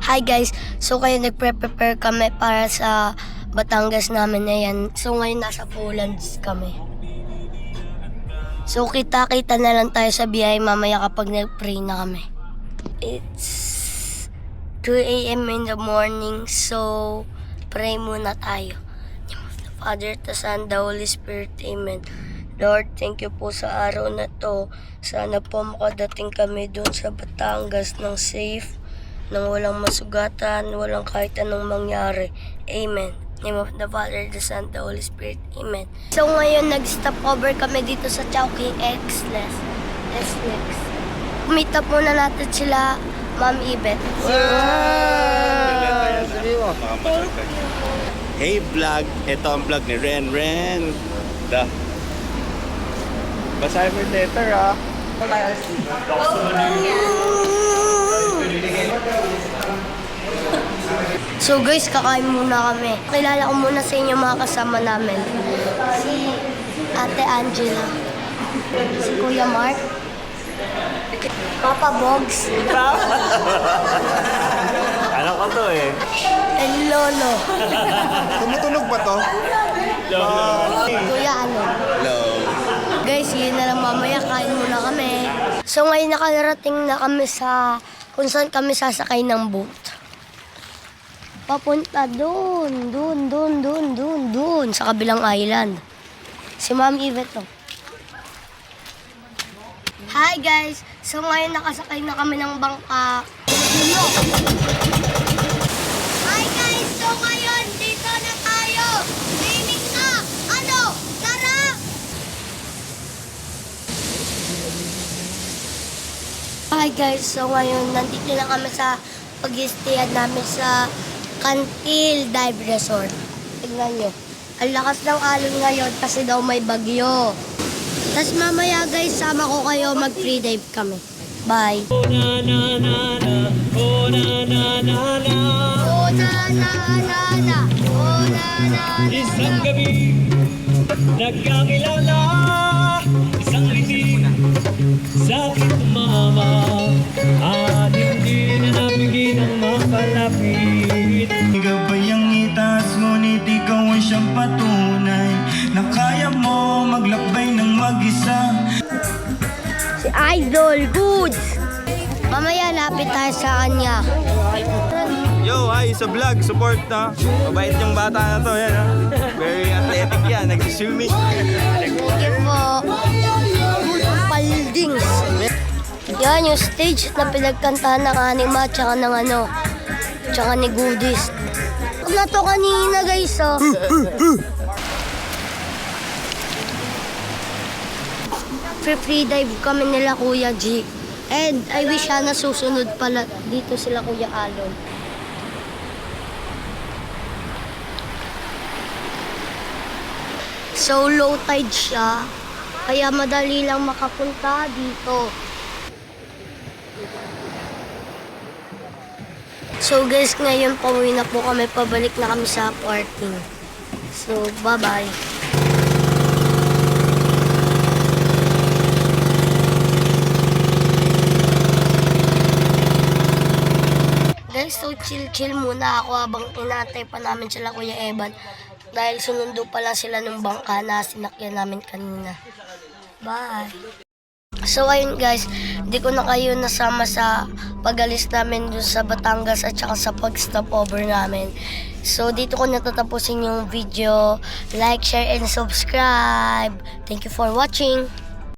Hi guys, so kayo nagpre-prepare kami para sa Batangas namin na yan. So ngayon nasa Polands kami. So kita-kita na lang tayo sa biyahe mamaya kapag nag-pray na kami. It's 2 a.m. in the morning, so pray muna tayo. In the name of the Father, the Son, the Holy Spirit, Amen. Lord, thank you po sa araw na to. Sana po makadating kami doon sa Batangas ng safe, nang walang masugatan, walang kahit anong mangyari. Amen. In the name of the Father, the Son, the Holy Spirit. Amen. So ngayon, nag-stop over kami dito sa Chowking Express. Meet up muna natin sila, Ma'am Ibet. Hey vlog, ito ang vlog ni Ren. Basahin mo yung letter ah. So guys, kakain muna kami. Kilala ko muna sa inyo mga kasama namin. Si Ate Angela, si Kuya Mark, Papa Bogs, Ano ko to eh? and Lolo. Tumutunog ba to? Kuya ano? Hello. Guys, yun na lang mamaya, kain muna kami. So ngayon nakarating na kami sa kung saan kami sasakay ng boat. Papunta doon sa kabilang island. Si Ma'am Yvette to. Hi guys! So ngayon nakasakay na kami ng bangka. Hi guys! So ngayon dito na tayo! Swimming na! Ano? Tara! Hi guys! So ngayon nandito na kami sa pag-stayan namin sa Cantil Dive Resort. Tignan nyo. Ang lakas ng alon ngayon kasi daw may bagyo. Tapos mamaya guys, sama ko kayo mag-free dive kami. Bye! Oh na na na na, oh na na na na, oh na na na na, oh na na na. Isang gabi, nagkakilala, isang litig, sakit mama, at hindi na napigil ang mapalapit. Gabay ang itas, ngunit ikaw ang siyang patunay na kaya mo maglakbay ng mag-isa. Si Idol Goods! Mamaya lapit tayo sa kanya. Yo, hi sa vlog, support na. Mabait yung bata na to, yan ha. Very athletic yan, nagsiswimming. Thank you po. Paldings. Yan yung stage na pinagkantahan ng anima tsaka ng tsaka ni Goodies. Na to kanina guys oh. Free dive kami nila Kuya G. And I wish sana susunod pala dito sila Kuya Alon. So low tide siya, kaya madali lang makapunta dito. So guys, ngayon pauwi na po kami, pabalik na kami sa parking. So bye-bye. Guys, so chill muna ako habang inatay pa namin sila Kuya Evan. Dahil sunundo pa lang sila ng bangka na sinakyan namin kanina. Bye! So ayun guys, hindi ko na kayo nasama sa pag-alis namin dun sa Batangas at saka sa pag-stop over namin. So dito ko natatapusin yung video. Like, share, and subscribe. Thank you for watching!